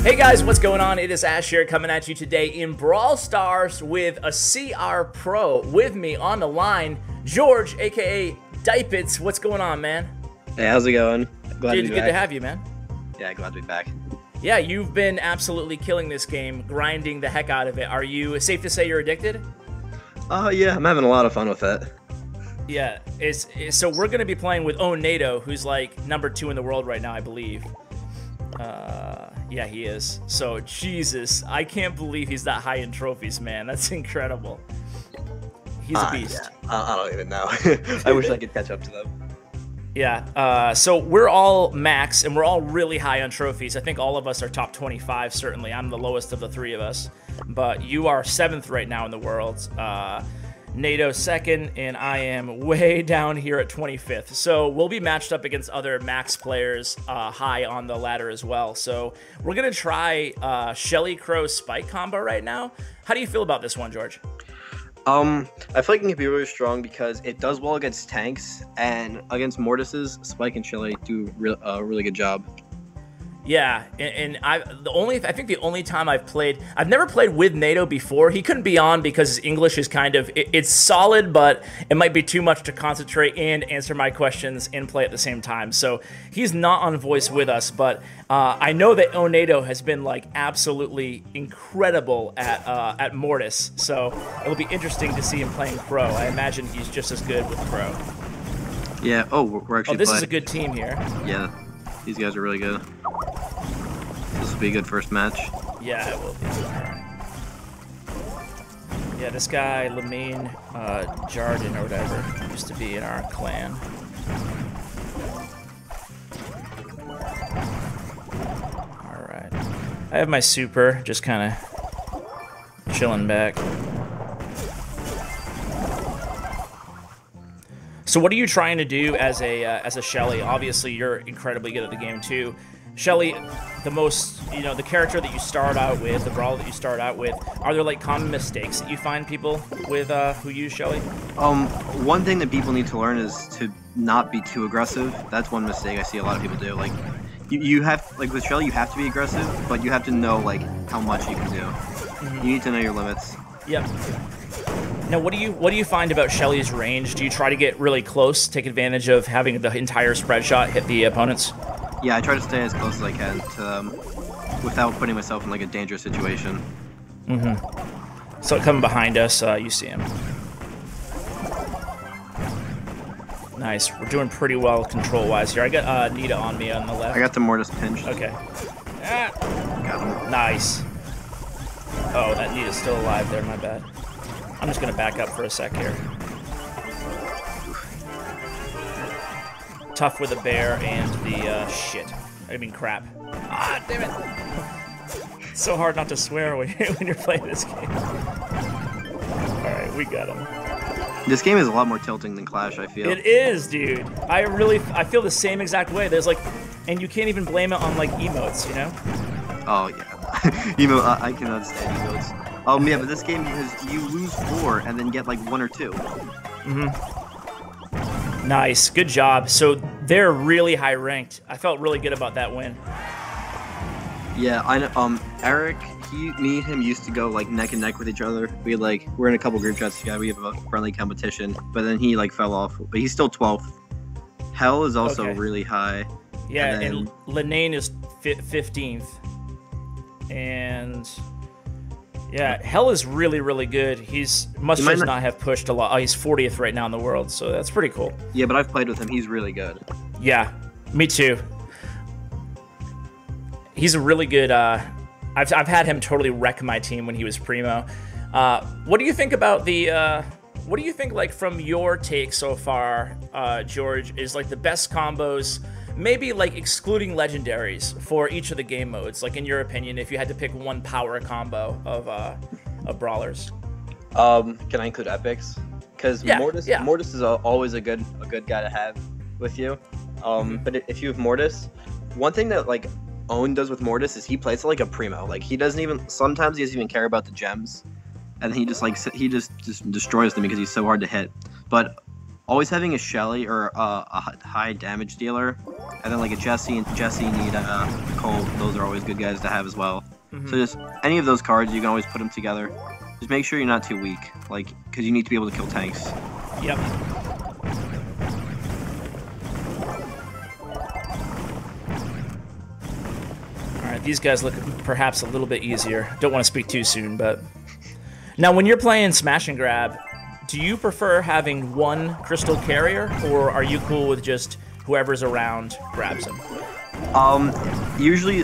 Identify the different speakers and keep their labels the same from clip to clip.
Speaker 1: Hey guys, what's going on? It is Ash here coming at you today in Brawl Stars with a CR Pro. With me on the line, George, aka Diputs. What's going on, man?
Speaker 2: Hey, how's it going? Glad
Speaker 1: Dude,
Speaker 2: to be
Speaker 1: good
Speaker 2: back.
Speaker 1: to have you, man.
Speaker 2: Yeah, glad to be back.
Speaker 1: Yeah, you've been absolutely killing this game, grinding the heck out of it. Are you safe to say you're addicted?
Speaker 2: Yeah, I'm having a lot of fun with it.
Speaker 1: Yeah, so we're going to be playing with OWNnato, who's like #2 in the world right now, I believe. Yeah, he is. So, Jesus, I can't believe he's that high in trophies, man. That's incredible. He's a beast.
Speaker 2: Yeah. I don't even know. I wish I could catch up to them.
Speaker 1: Yeah, so we're all max, and we're all really high on trophies. I think all of us are top 25, certainly. I'm the lowest of the three of us. But you are 7th right now in the world. NATO 2nd, and I am way down here at 25th. So we'll be matched up against other max players high on the ladder as well. So we're going to try Shelly Crow Spike combo right now. How do you feel about this one, George?
Speaker 2: I feel like it can be really strong because it does well against tanks, and against Mortises, Spike and Shelly do a really good job.
Speaker 1: Yeah, and I think the only time I've never played with NATO before. He couldn't be on because his English is kind of, it's solid, but it might be too much to concentrate and answer my questions and play at the same time. So he's not on voice with us, but I know that OWNnato has been like absolutely incredible at Mortis. So it'll be interesting to see him playing Crow. I imagine he's just as good with Crow.
Speaker 2: Yeah. Oh, we're actually.
Speaker 1: Oh, this is a good team here.
Speaker 2: Yeah, these guys are really good. This will be a good first match.
Speaker 1: Yeah, it will be. Yeah, this guy, Lemaine Jardin or whatever, used to be in our clan. Alright. I have my super, just kind of chilling back. So what are you trying to do as a Shelly? Obviously, you're incredibly good at the game too. Shelly, the character that you start out with, the brawler that you start out with, are there like common mistakes that you find people with who use Shelly?
Speaker 2: One thing that people need to learn is to not be too aggressive. That's one mistake I see a lot of people do. Like, you have, like with Shelly, you have to be aggressive, but you have to know like how much you can do. Mm-hmm. You need to know your limits. Yep.
Speaker 1: Now, what do you find about Shelly's range? Do you try to get really close, take advantage of having the entire spread shot hit the opponents?
Speaker 2: Yeah, I try to stay as close as I can to them without putting myself in like a dangerous situation.
Speaker 1: Mm-hmm. So coming behind us, you see him. Nice. We're doing pretty well control-wise here. I got Nita on me on the left.
Speaker 2: I got the Mortis pinched.
Speaker 1: Okay. Ah.
Speaker 2: Got him.
Speaker 1: Nice. Oh, that Nita's still alive there. My bad. I'm just gonna back up for a sec here. Tough with a bear and the crap. Ah, damn it! It's so hard not to swear when you're playing this game. All right, we got him.
Speaker 2: This game is a lot more tilting than Clash, I feel.
Speaker 1: It is, dude. I feel the same exact way. There's like, and you can't even blame it on like emotes, you know?
Speaker 2: Oh yeah, I cannot stand emotes. Yeah, but this game, because you lose 4 and then get like 1 or 2.
Speaker 1: Mm-hmm. Nice, good job. So they're really high ranked. I felt really good about that win.
Speaker 2: Yeah, I know. Eric, me and him used to go like neck and neck with each other. We're in a couple group chats together. We have a friendly competition, but then he like fell off. But he's still 12th. Hell is also really high.
Speaker 1: Yeah, and Lenane is 15th, and. Yeah, Hell is really, really good. He must just not have pushed a lot. Oh, he's 40th right now in the world, so that's pretty cool.
Speaker 2: Yeah, but I've played with him. He's really good.
Speaker 1: Yeah, me too. He's a really good... I've had him totally wreck my team when he was primo. What do you think about the... what do you think, like, from your take so far, George, is, like, the best combos... Maybe like excluding legendaries for each of the game modes. Like in your opinion, if you had to pick one power combo of brawlers.
Speaker 2: Can I include epics? Because Mortis is always a good guy to have with you. But if you have Mortis, one thing that like Own does with Mortis is he plays like a primo. Like he doesn't even care about the gems, and he just destroys them because he's so hard to hit. But always having a Shelly or a high damage dealer, and then like a Jesse, Nita, Colt. Those are always good guys to have as well. So just any of those cards, you can always put them together. Just make sure you're not too weak, like, because you need to be able to kill tanks.
Speaker 1: Yep. Alright, these guys look perhaps a little bit easier. Don't want to speak too soon, but... Now, when you're playing Smash and Grab, do you prefer having one crystal carrier, or are you cool with just whoever's around grabs them?
Speaker 2: Usually,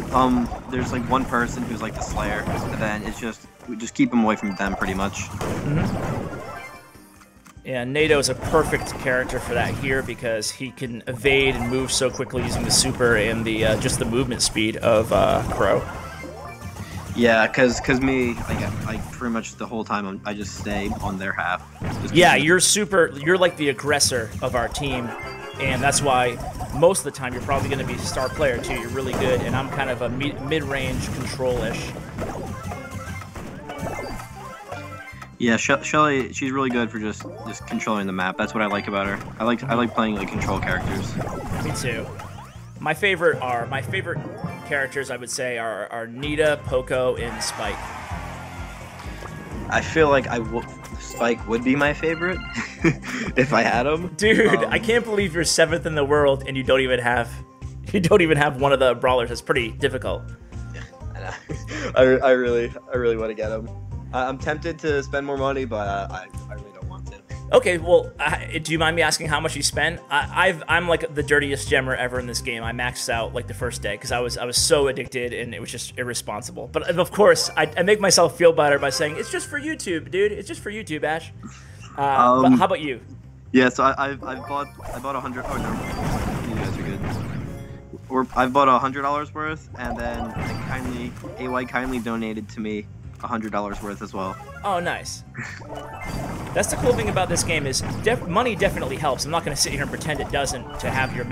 Speaker 2: there's like one person who's like the Slayer, and then it's just, we just keep them away from them pretty much.
Speaker 1: Yeah, NATO is a perfect character for that here because he can evade and move so quickly using the super and the just the movement speed of Crow.
Speaker 2: Yeah, cause me, like pretty much the whole time I just stay on their half.
Speaker 1: Yeah, you're like the aggressor of our team, and that's why most of the time you're probably going to be a star player too. You're really good, and I'm kind of a mid-range control-ish.
Speaker 2: Yeah, Shelly, she's really good for just controlling the map. That's what I like about her. I like playing like control characters.
Speaker 1: Me too. My favorite characters, I would say, are Nita, Poco, and Spike.
Speaker 2: I feel like Spike would be my favorite if I had him.
Speaker 1: Dude, I can't believe you're 7th in the world and you don't even have one of the brawlers. That's pretty difficult.
Speaker 2: Yeah, I really want to get him. I'm tempted to spend more money, but I really don't want to.
Speaker 1: Okay, well, do you mind me asking how much you spent? I'm like the dirtiest gemmer ever in this game. I maxed out like the first day because I was so addicted and it was just irresponsible. But of course, I make myself feel better by saying it's just for YouTube, dude. It's just for YouTube, Ash. But how about you?
Speaker 2: Yeah, so I bought 100. Oh no, you guys are good. I've bought $100 worth, and then AY kindly donated to me $100 worth as well.
Speaker 1: Oh, nice. That's the cool thing about this game is money definitely helps. I'm not going to sit here and pretend it doesn't to have your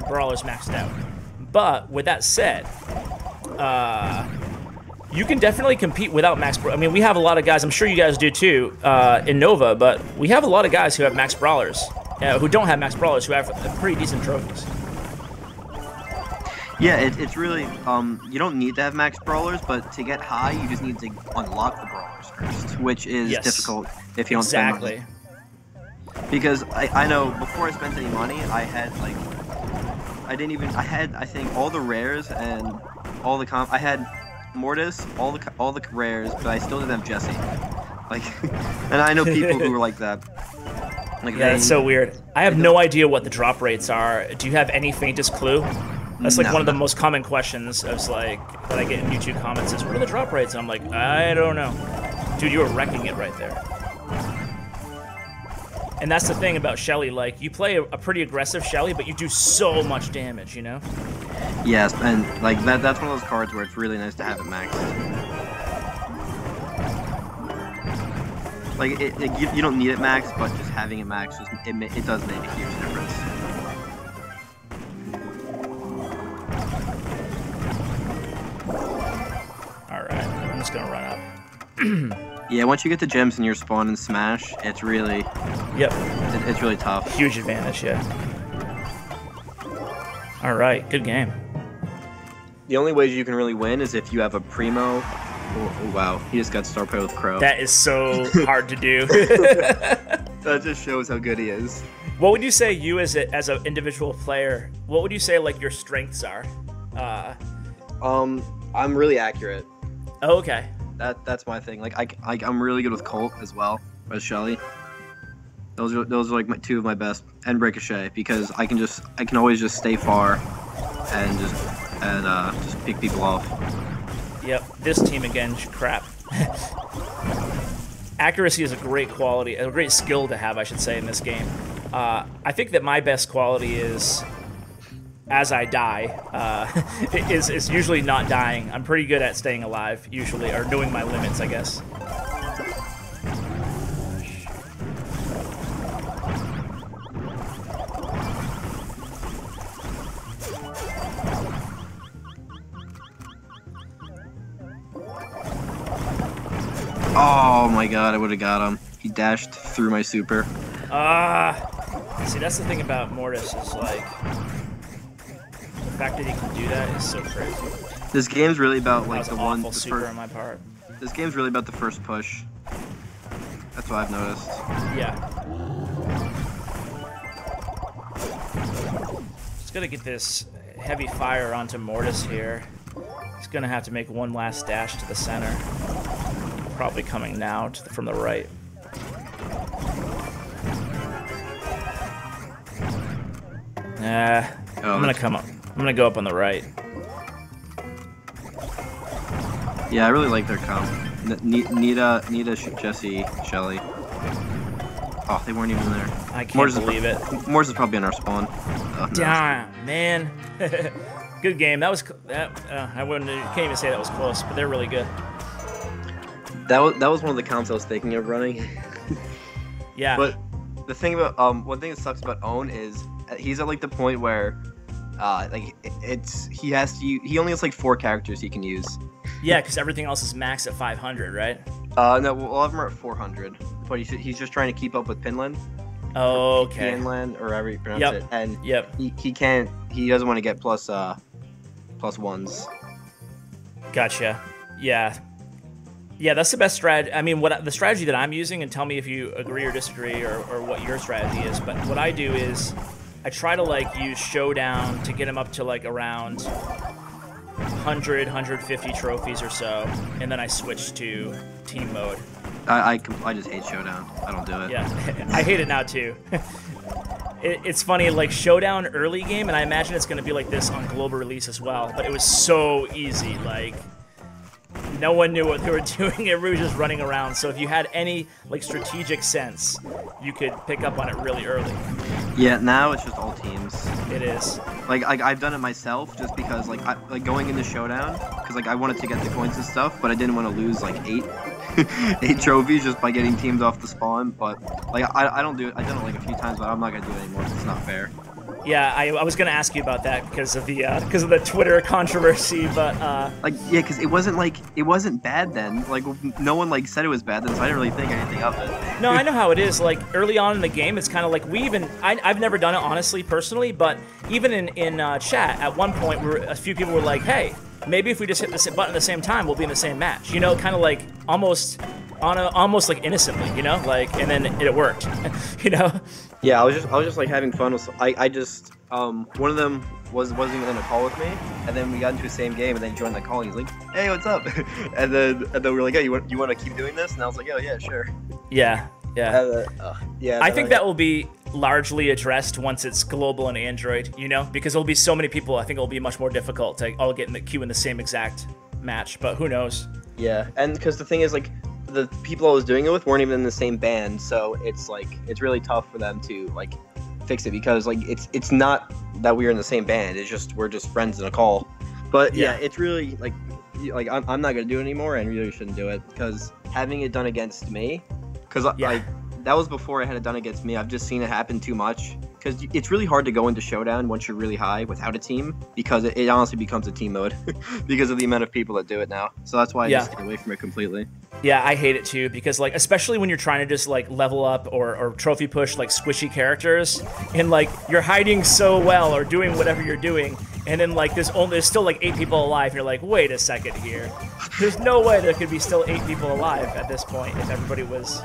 Speaker 1: brawlers maxed out. But with that said, you can definitely compete without max. I mean, we have a lot of guys. I'm sure you guys do too in Nova, but we have a lot of guys who have max brawlers, who don't have max brawlers, who have pretty decent trophies.
Speaker 2: Yeah, it's really, you don't need to have max brawlers, but to get high, you just need to unlock the brawlers first, which is difficult if you don't spend money. Because I know, before I spent any money, I had, like, I had, I think, all the rares and all the I had Mortis, all the rares, but I still didn't have Jesse. Like, and I know people who were like that. Like,
Speaker 1: yeah, that's so weird. I have no idea what the drop rates are. Do you have any faintest clue? That's like one of the most common questions that I get in YouTube comments is, what are the drop rates? And I'm like, I don't know. Dude, you were wrecking it right there. And that's the thing about Shelly, like, you play a pretty aggressive Shelly, but you do so much damage, you know?
Speaker 2: Yes, and like that's one of those cards where it's really nice to have it maxed. Like, you don't need it maxed, but just having it maxed, it does make a huge difference.
Speaker 1: I'm just gonna run up.
Speaker 2: Yeah, once you get the gems in your spawn and Smash, it's really...
Speaker 1: Yep.
Speaker 2: It's really tough.
Speaker 1: Huge advantage, yeah. Alright, good game.
Speaker 2: The only ways you can really win is if you have a Primo... Oh, wow, he just got star player with Crow.
Speaker 1: That is so hard to do.
Speaker 2: That just shows how good he is.
Speaker 1: What would you say you, as an individual player, what would you say, like, your strengths are?
Speaker 2: I'm really accurate.
Speaker 1: Oh, okay.
Speaker 2: That's my thing. Like I'm really good with Colt as well as Shelly. Those are like two of my best, and Ricochet, because I can always just stay far and just pick people off.
Speaker 1: Yep, this team again, crap. Accuracy is a great quality, a great skill to have, I should say, in this game. I think that my best quality is, as I die, is usually not dying. I'm pretty good at staying alive, usually, or knowing my limits, I guess.
Speaker 2: Oh my god, I would have got him. He dashed through my super.
Speaker 1: See, that's the thing about Mortis is like the fact that he can do that is so crazy.
Speaker 2: This game's really about like
Speaker 1: the one. The super on my part.
Speaker 2: This game's really about the first push. That's what I've noticed.
Speaker 1: Yeah. Just gotta get this heavy fire onto Mortis here. He's gonna have to make one last dash to the center. Probably coming now from the right. I'm gonna come up. I'm gonna go up on the right.
Speaker 2: Yeah, I really like their comp. Nita, Jesse, Shelly. Oh, they weren't even there.
Speaker 1: I can't believe it.
Speaker 2: Mortis is probably in our spawn.
Speaker 1: Damn, man. Good game. That was. I can't even say that was close, but they're really good.
Speaker 2: That was one of the comps I was thinking of running.
Speaker 1: Yeah.
Speaker 2: But the thing about one thing that sucks about Own is he's at like the point where like he only has like 4 characters he can use.
Speaker 1: Yeah, because everything else is max at 500, right?
Speaker 2: No, we'll have him at 400. But he's just trying to keep up with Pinland.
Speaker 1: Oh, okay.
Speaker 2: Pinland, or however you pronounce it. And he doesn't want to get plus ones.
Speaker 1: Gotcha. Yeah. Yeah, that's the best strategy. I mean, the strategy that I'm using, and tell me if you agree or disagree or what your strategy is, but what I do is I try to like use Showdown to get him up to like around 100, 150 trophies or so, and then I switch to team mode.
Speaker 2: I just hate Showdown. I don't do it.
Speaker 1: Yeah, I hate it now too. It's funny, like Showdown early game, and I imagine it's going to be like this on global release as well, but it was so easy, like no one knew what they were doing. Everybody was just running around. So if you had any like strategic sense, you could pick up on it really early.
Speaker 2: Yeah, now it's just all teams.
Speaker 1: It is.
Speaker 2: Like I've done it myself just because like going into Showdown because like I wanted to get the coins and stuff, but I didn't want to lose like 8 trophies just by getting teams off the spawn. But like I don't do it. I've done it like a few times, but I'm not gonna do it anymore. It's not fair.
Speaker 1: Yeah, I was gonna ask you about that because of the Twitter controversy, but
Speaker 2: like yeah, because it wasn't bad then. Like no one like said it was bad then, so I didn't really think anything of it.
Speaker 1: No, I know how it is. Like early on in the game, it's kind of like I've never done it honestly, personally, but even in chat at one point, a few people were like, "Hey, maybe if we just hit the button at the same time, we'll be in the same match." You know, kind of like almost like innocently, you know, like, and then it worked, you know.
Speaker 2: Yeah, I was just like having fun with. I just one of them wasn't even in a call with me, and then we got into the same game, and then he joined the call. And he's like, "Hey, what's up?" and then we were like, "Hey, you want to keep doing this?" And I was like, "Oh yeah, sure."
Speaker 1: Yeah.
Speaker 2: Yeah.
Speaker 1: I think that will be largely addressed once it's global and Android, you know, because there'll be so many people. I think it'll be much more difficult to all get in the queue in the same exact match. But who knows?
Speaker 2: Yeah, and because the thing is, like, the people I was doing it with weren't even in the same band, so it's like it's really tough for them to like fix it because like it's not that we're in the same band. It's just we're just friends in a call. But yeah, it's really like I'm not gonna do it anymore, and really shouldn't do it because having it done against me, because like that was before I had it done against me. I've just seen it happen too much because it's really hard to go into Showdown once you're really high without a team because it honestly becomes a team mode because of the amount of people that do it now. So that's why I just stay away from it completely.
Speaker 1: Yeah, I hate it too because like especially when you're trying to just like level up or trophy push like squishy characters and like you're hiding so well or doing whatever you're doing and then like there's still like 8 people alive and you're like, wait a second here. There's no way there could be still 8 people alive at this point if everybody was.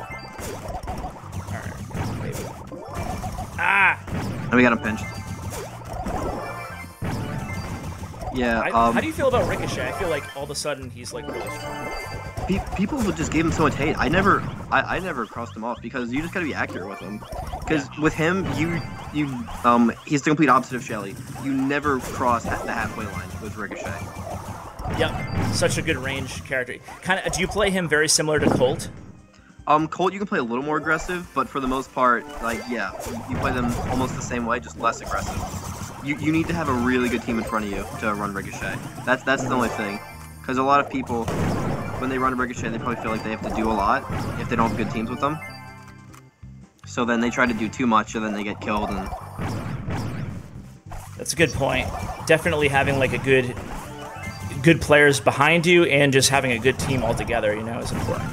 Speaker 2: And we got him pinched. Yeah.
Speaker 1: How do you feel about Ricochet? I feel like all of a sudden he's like really strong.
Speaker 2: People just gave him so much hate. I never crossed him off because you just gotta be accurate with him. Because with him, he's the complete opposite of Shelly. You never cross the halfway line with Ricochet.
Speaker 1: Yep, such a good range character. Do you play him very similar to Colt?
Speaker 2: Colt, you can play a little more aggressive, but for the most part, like, yeah, you play them almost the same way, just less aggressive. You need to have a really good team in front of you to run Ricochet. That's the only thing. Because a lot of people, when they run Ricochet, they probably feel like they have to do a lot if they don't have good teams with them. So then they try to do too much, and then they get killed. And
Speaker 1: that's a good point. Definitely having like a good players behind you and just having a good team altogether, you know, is important.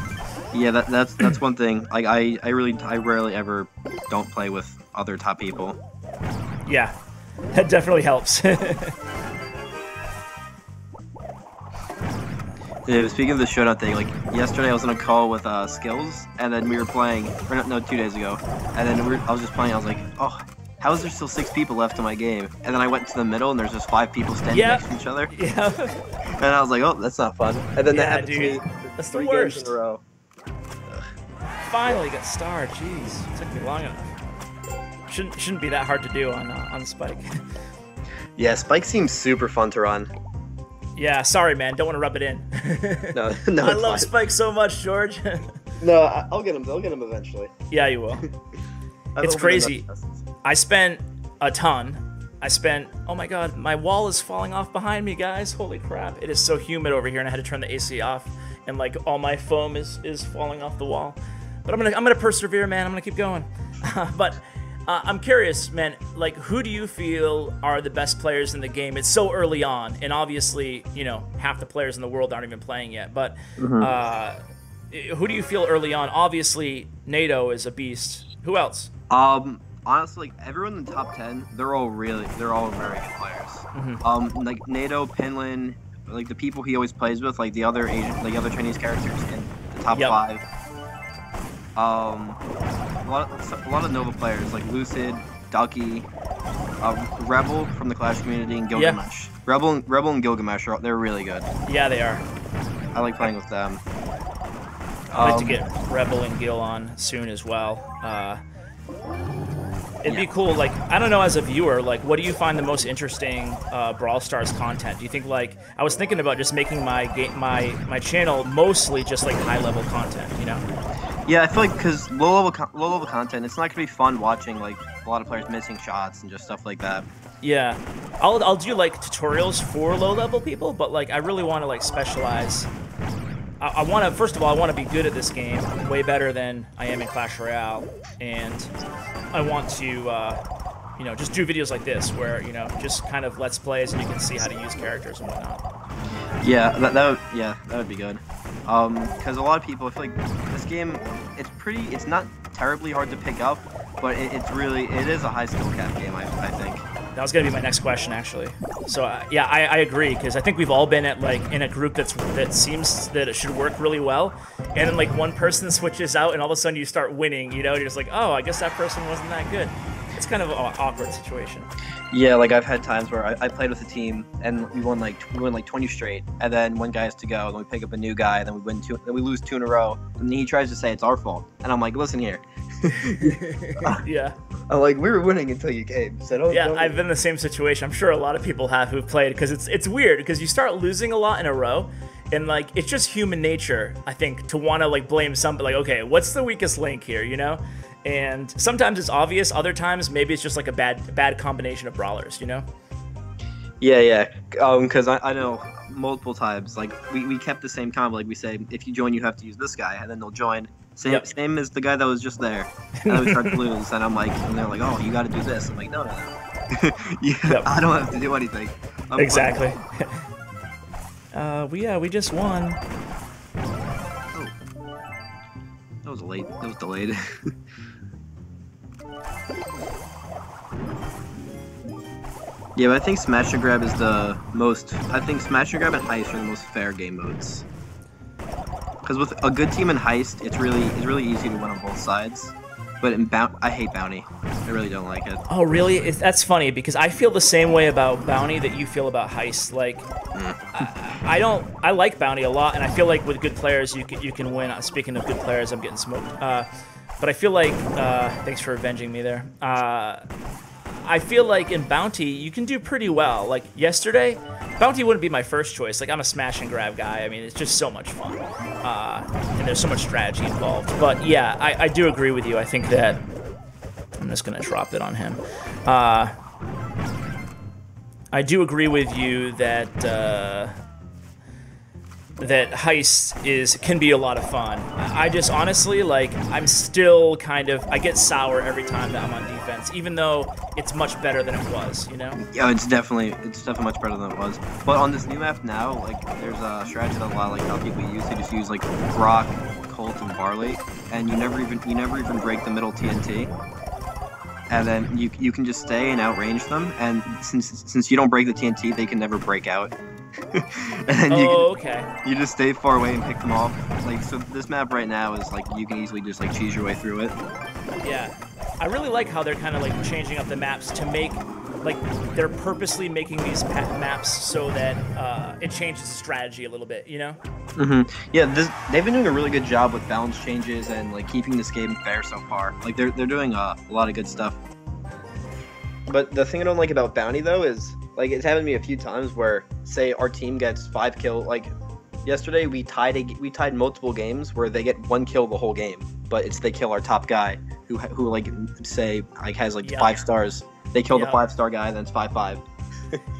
Speaker 2: Yeah, that's one thing. Like I rarely ever don't play with other top people.
Speaker 1: Yeah, that definitely helps.
Speaker 2: Yeah, speaking of the Showdown thing, like yesterday I was on a call with Skills, and then we were playing, or no, 2 days ago, and then I was just playing. I was like, oh, how is there still 6 people left in my game? And then I went to the middle, and there's just 5 people standing next to each other.
Speaker 1: Yeah.
Speaker 2: And I was like, oh, that's not fun. And then that happened to me.
Speaker 1: That's the
Speaker 2: 3
Speaker 1: worst.
Speaker 2: games in a row.
Speaker 1: Finally got starred. Jeez, it took me long enough. Shouldn't be that hard to do on Spike.
Speaker 2: Yeah, Spike seems super fun to run.
Speaker 1: Yeah, sorry, man. Don't want to rub it in.
Speaker 2: No,
Speaker 1: I love Spike so much, George.
Speaker 2: No, I'll get him. I'll get him eventually.
Speaker 1: Yeah, you will. It's crazy. I spent a ton. Oh my god, my wall is falling off behind me, guys. Holy crap. It is so humid over here, and I had to turn the AC off, and like all my foam is falling off the wall. But I'm gonna persevere, man. I'm gonna keep going. But I'm curious, man, like, who do you feel are the best players in the game? It's so early on, and obviously, you know, half the players in the world aren't even playing yet, but who do you feel early on? Obviously, Nato is a beast. Who else?
Speaker 2: Honestly, like, everyone in the top 10, they're all very good players. Like, Nato, Pinlin, like, the people he always plays with, like, the other Chinese characters in the top 5. A lot of Nova players like Lucid, Ducky, Rebel from the Clash community, and Gilgamesh. Rebel and Gilgamesh they're really good.
Speaker 1: Yeah, they are.
Speaker 2: I like playing with them.
Speaker 1: I'd like to get Rebel and Gil on soon as well. It'd be cool. Like, I don't know, as a viewer, like, what do you find the most interesting Brawl Stars content? Do you think, like, I was thinking about just making my channel mostly just like high level content, you know?
Speaker 2: Yeah, I feel like because low level content, it's not gonna be fun watching like a lot of players missing shots and just stuff like that.
Speaker 1: Yeah, I'll do like tutorials for low level people, but like I really want to like specialize. I want to, first of all, I want to be good at this game, way better than I am in Clash Royale, and I want to, you know, just do videos like this where, you know, just kind of let's plays and you can see how to use characters and whatnot.
Speaker 2: Yeah, that would be good. Because a lot of people, I feel like this game, it's not terribly hard to pick up, but it is a high skill cap game, I think.
Speaker 1: That was gonna be my next question, actually. So yeah, I agree, because I think we've all been at like in a group that seems that it should work really well, and then like one person switches out, and all of a sudden you start winning. You know, you're just like, oh, I guess that person wasn't that good. It's kind of an awkward situation.
Speaker 2: Yeah, like I've had times where I played with a team and we won like 20 straight, and then one guy has to go, and then we pick up a new guy, and then we lose 2 in a row, and then he tries to say it's our fault, and I'm like, listen here.
Speaker 1: Yeah.
Speaker 2: I'm like, we were winning until you came. So don't.
Speaker 1: I've been in the same situation. I'm sure a lot of people have who've played, because it's weird because you start losing a lot in a row, and like it's just human nature, I think, to want to like blame somebody. Like, okay, what's the weakest link here? You know. And sometimes it's obvious, other times maybe it's just like a bad combination of brawlers, you know?
Speaker 2: Yeah. Because I know multiple times, like, we kept the same combo, like we say, if you join, you have to use this guy, and then they'll join. Same as the guy that was just there. And then we start to lose, and I'm like, and they're like, oh, you gotta do this. I'm like, no. I don't have to do anything.
Speaker 1: Exactly. We just won.
Speaker 2: Oh. That was delayed. Yeah, but I think Smash and Grab is the most. I think Smash and Grab and Heist are the most fair game modes. Because with a good team in Heist, it's really easy to win on both sides. But in I hate Bounty. I really don't like it.
Speaker 1: Oh, really? That's funny, because I feel the same way about Bounty that you feel about Heist. Like, I like Bounty a lot, and I feel like with good players, you can win. Speaking of good players, I'm getting smoked. But I feel like, thanks for avenging me there. I feel like in Bounty, you can do pretty well. Like yesterday, Bounty wouldn't be my first choice. Like, I'm a smash and grab guy. I mean, it's just so much fun. And there's so much strategy involved. But yeah, I do agree with you. I think that I'm just going to drop it on him. I do agree with you that that Heist can be a lot of fun. I just honestly, like, I'm still kind of, I get sour every time that I'm on defense, even though it's much better than it was, you know?
Speaker 2: Yeah, it's definitely much better than it was. But on this new map now, like, there's a strategy that a lot of like how people use. They just use like Brock, Colt, and Barley, and you never even break the middle TNT. and then you can just stay and outrange them. And since you don't break the TNT, they can never break out. And then you just stay far away and pick them off. Like, so this map right now is like you can easily just like cheese your way through it.
Speaker 1: Yeah, I really like how they're kind of like changing up the maps to make, like, they're purposely making these maps so that it changes the strategy a little bit, you know?
Speaker 2: Yeah, they've been doing a really good job with balance changes and like keeping this game fair so far. Like they're doing a lot of good stuff. But the thing I don't like about Bounty though is, like, it's happened to me a few times where, say, our team gets 5 kills. Like yesterday, we tied multiple games where they get 1 kill the whole game, but they kill our top guy who like, say, like has like 5 stars. They kill the 5-star guy, then it's 5-5.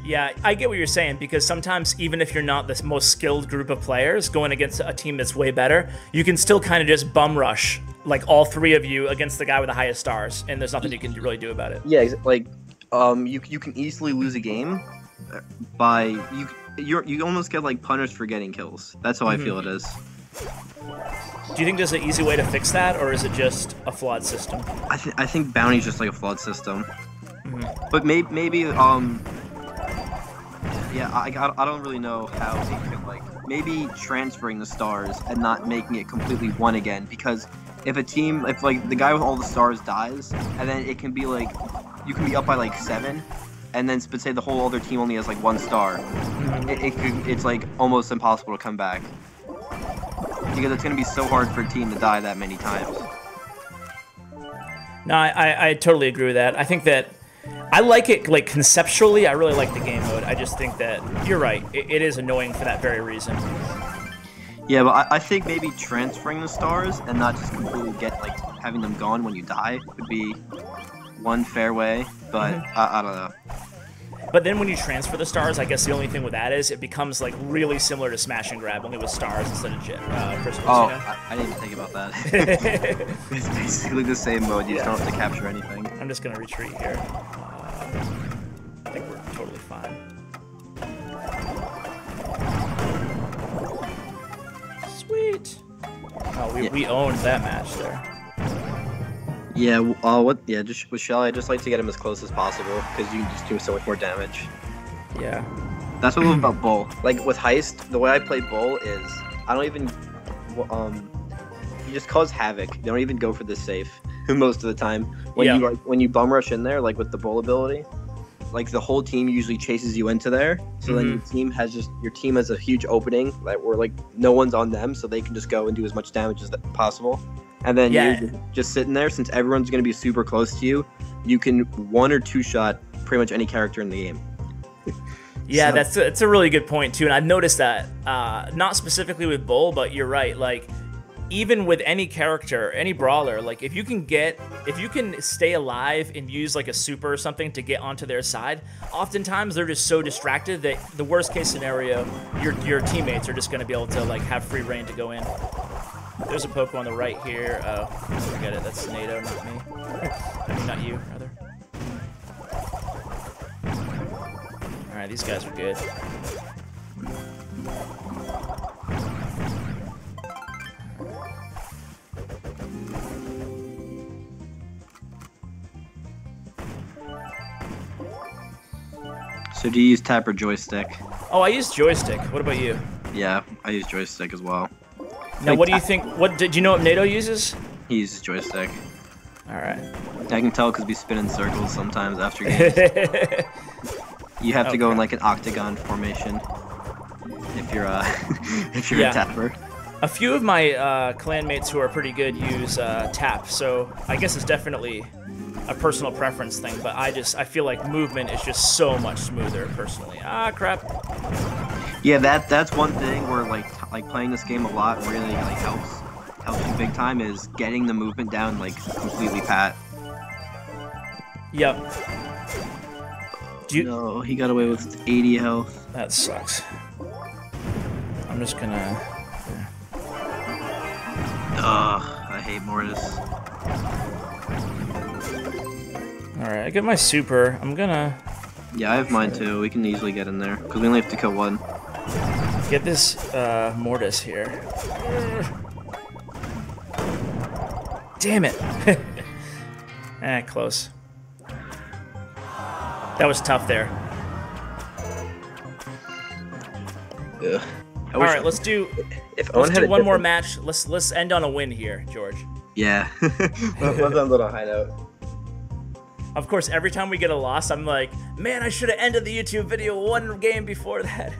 Speaker 1: Yeah, I get what you're saying, because sometimes even if you're not the most skilled group of players going against a team that's way better, you can still kind of just bum rush, like, all 3 of you against the guy with the highest stars, and there's nothing you can really do about it.
Speaker 2: Yeah, like, you can easily lose a game by you almost get like punished for getting kills. That's how I feel it is.
Speaker 1: Do you think there's an easy way to fix that, or is it just a flawed system?
Speaker 2: I think Bounty's just like a flawed system. But maybe yeah, I don't really know how they could, like, maybe transferring the stars and not making it completely 1 again, because if like the guy with all the stars dies, and then it can be like, you can be up by like 7, and then say the whole other team only has like 1 star, it's like almost impossible to come back, because it's gonna be so hard for a team to die that many times.
Speaker 1: No, I totally agree with that. I think that I like it, like, conceptually. I really like the game mode. I just think that you're right. It is annoying for that very reason.
Speaker 2: Yeah, but I think maybe transferring the stars and not just completely having them gone when you die would be one fair way, but I don't know.
Speaker 1: But then when you transfer the stars, I guess the only thing with that is it becomes like really similar to Smash and Grab, only with stars instead of crystals.
Speaker 2: Oh,
Speaker 1: you know?
Speaker 2: I didn't even think about that. It's basically the same mode. You just don't have to capture anything.
Speaker 1: I'm just gonna retreat here. I think we're totally fine. Sweet. Oh, we owned that match there.
Speaker 2: Yeah, just with Shelly, I just like to get him as close as possible, because you can just do so much more damage.
Speaker 1: Yeah.
Speaker 2: That's what I love about Bull. Like, with Heist, the way I play Bull is, I don't even, you just cause havoc. They don't even go for the safe, most of the time. When you bum rush in there, like with the Bull ability, like the whole team usually chases you into there, so then your team has a huge opening, where like no one's on them, so they can just go and do as much damage as possible. And then you're just sitting there, since everyone's going to be super close to you, you can 1 or 2 shot pretty much any character in the game.
Speaker 1: Yeah, that's a really good point too, and I've noticed that, not specifically with Bull, but you're right, like, even with any character, any brawler, like, if you can stay alive and use like a super or something to get onto their side, oftentimes they're just so distracted that the worst case scenario, your teammates are just going to be able to like have free reign to go in. There's a poke on the right here. Oh, forget it. That's NATO, not me. I mean, not you, rather. Alright, these guys are good.
Speaker 2: So do you use tap or joystick?
Speaker 1: Oh, I use joystick. What about you?
Speaker 2: Yeah, I use joystick as well.
Speaker 1: Now, what do you think? Did you know what NATO uses?
Speaker 2: He uses joystick.
Speaker 1: All right.
Speaker 2: I can tell because we spin in circles sometimes after games. You have to go in like an octagon formation if you're a tapper. A
Speaker 1: few of my clanmates who are pretty good use tap, so I guess it's definitely a personal preference thing. But I feel like movement is just so much smoother personally. Ah, crap.
Speaker 2: Yeah, that's one thing where like playing this game a lot really like helps you big time, is getting the movement down like completely pat.
Speaker 1: Yep.
Speaker 2: No, he got away with 80 health.
Speaker 1: That sucks. I'm just gonna.
Speaker 2: Ugh, I hate Mortis.
Speaker 1: All right, I get my super. I'm gonna.
Speaker 2: Yeah, I have mine too. We can easily get in there because we only have to kill 1.
Speaker 1: Get this Mortis here. Damn it. Close. That was tough there.
Speaker 2: Yeah.
Speaker 1: All right, let's do one more match. Let's end on a win here, George.
Speaker 2: Yeah. Let's end on a high note.
Speaker 1: Of course, every time we get a loss, I'm like, man, I should have ended the YouTube video one game before that.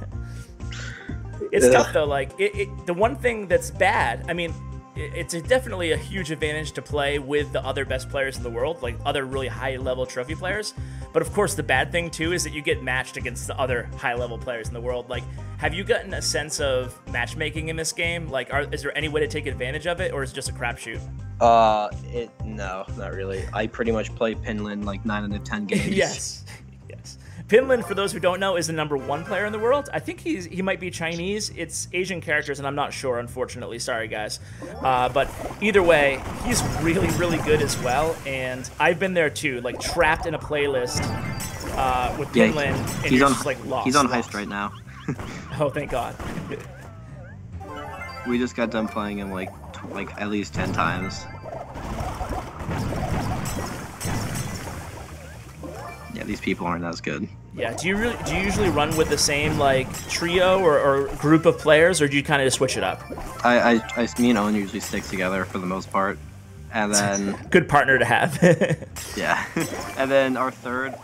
Speaker 1: It's tough though. Like the one thing that's bad, I mean, it's definitely a huge advantage to play with the other best players in the world, like other really high-level trophy players. But of course, the bad thing too is that you get matched against the other high-level players in the world. Like, have you gotten a sense of matchmaking in this game? Like, is there any way to take advantage of it, or is it just a crapshoot?
Speaker 2: No, not really. I pretty much play Pinland like 9 out of 10 games.
Speaker 1: Yes. Pinland, for those who don't know, is the #1 player in the world. I think he might be Chinese. It's Asian characters, and I'm not sure, unfortunately. Sorry, guys. But either way, he's really, really good as well. And I've been there too, like trapped in a playlist with Pinland. And
Speaker 2: he's on
Speaker 1: like lost.
Speaker 2: He's on Heist right now.
Speaker 1: Oh, thank God.
Speaker 2: We just got done playing him like at least 10 times. Yeah, these people aren't as good.
Speaker 1: Yeah, do you usually run with the same like trio or group of players, or do you kind of just switch it up?
Speaker 2: Me and Owen usually stick together for the most part, and then
Speaker 1: good partner to have.
Speaker 2: Yeah, and then our third,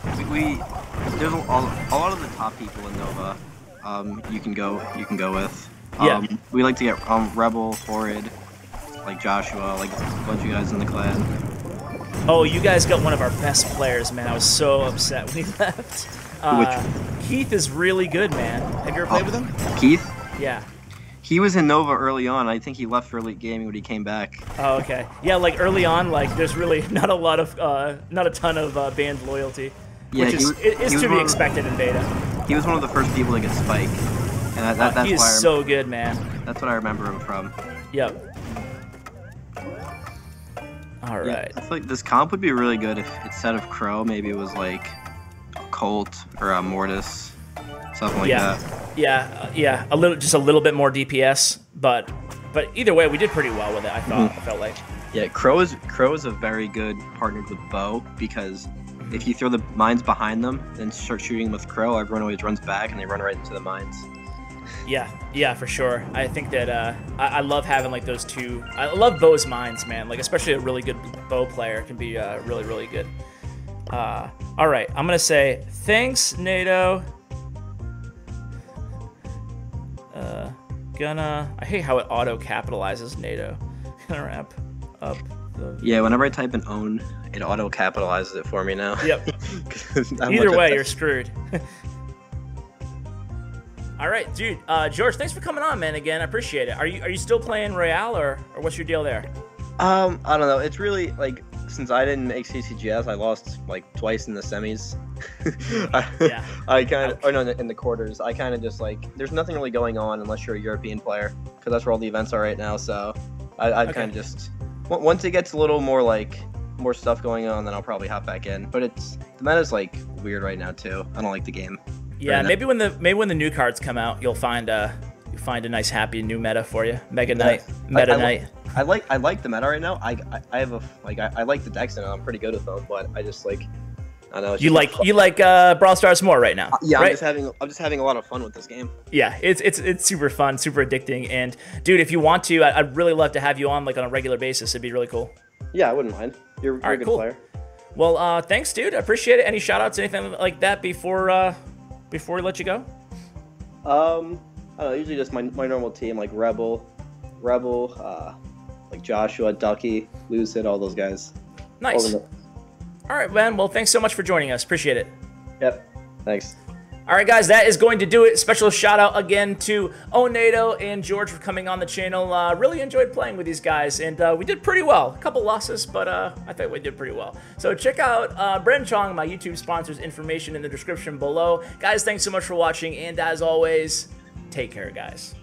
Speaker 2: there's a lot of the top people in Nova. You can go with. We like to get Rebel, Horrid, like Joshua, like a bunch of guys in the clan.
Speaker 1: Oh, you guys got one of our best players, man. I was so upset when he left. Keith is really good, man. Have you ever played with him?
Speaker 2: Keith?
Speaker 1: Yeah.
Speaker 2: He was in Nova early on. I think he left for Elite Gaming when he came back.
Speaker 1: Oh, okay. Yeah, like early on, like there's really not a ton of band loyalty, which is to be expected in beta.
Speaker 2: He was one of the first people to get Spike, and that's
Speaker 1: he is
Speaker 2: why
Speaker 1: so good, man.
Speaker 2: That's what I remember him from.
Speaker 1: Yep. All right.
Speaker 2: I feel like this comp would be really good if instead of Crow, maybe it was like Colt or Mortis, something like that. Yeah, just a little bit more DPS, but either way, we did pretty well with it. I felt like. Yeah, Crow is a very good partnered with Bo, because if you throw the mines behind them and start shooting with Crow, everyone always runs back and they run right into the mines.
Speaker 1: Yeah, for sure. I think that I love having like those two. I love Bo's mines, man. Like especially a really good Bo player can be really, really good. All right, I'm gonna say thanks, NATO. I hate how it auto capitalizes NATO. Gonna wrap up.
Speaker 2: Yeah, whenever I type in own, it auto capitalizes it for me now.
Speaker 1: Yep. Either way, you're screwed. All right, dude. George, thanks for coming on, man. Again, I appreciate it. Are you still playing Royale, or what's your deal there?
Speaker 2: I don't know. It's really like since I didn't make CCGS, I lost like twice in the semis. I kind of, or no, in the quarters. I kind of just like there's nothing really going on unless you're a European player, because that's where all the events are right now. So I kind of just once it gets a little more like more stuff going on, then I'll probably hop back in. But the meta's like weird right now too. I don't like the game.
Speaker 1: Yeah, maybe when the new cards come out, you'll find a nice happy new meta for you. Meta Knight.
Speaker 2: I like the meta right now. I like the decks and I'm pretty good with them, but I just like I don't know.
Speaker 1: You like Brawl Stars more right now.
Speaker 2: Yeah,
Speaker 1: right?
Speaker 2: I'm just having a lot of fun with this game.
Speaker 1: Yeah, it's super fun, super addicting, and dude, if you want to, I'd really love to have you on like on a regular basis. It'd be really cool.
Speaker 2: Yeah, I wouldn't mind. You're a good player.
Speaker 1: Well, thanks, dude. I appreciate it. Any shout outs, anything like that before we let you go?
Speaker 2: I don't know, usually just my normal team, like Rebel, like Joshua, Ducky, Lucid, all those guys.
Speaker 1: Nice. All right, man. Well, thanks so much for joining us. Appreciate it.
Speaker 2: Yep. Thanks.
Speaker 1: All right, guys, that is going to do it. Special shout out again to OWNnato and George for coming on the channel. Really enjoyed playing with these guys, and we did pretty well. A couple losses, but I think we did pretty well. So check out Bren Chong, my YouTube sponsors, information in the description below. Guys, thanks so much for watching, and as always, take care, guys.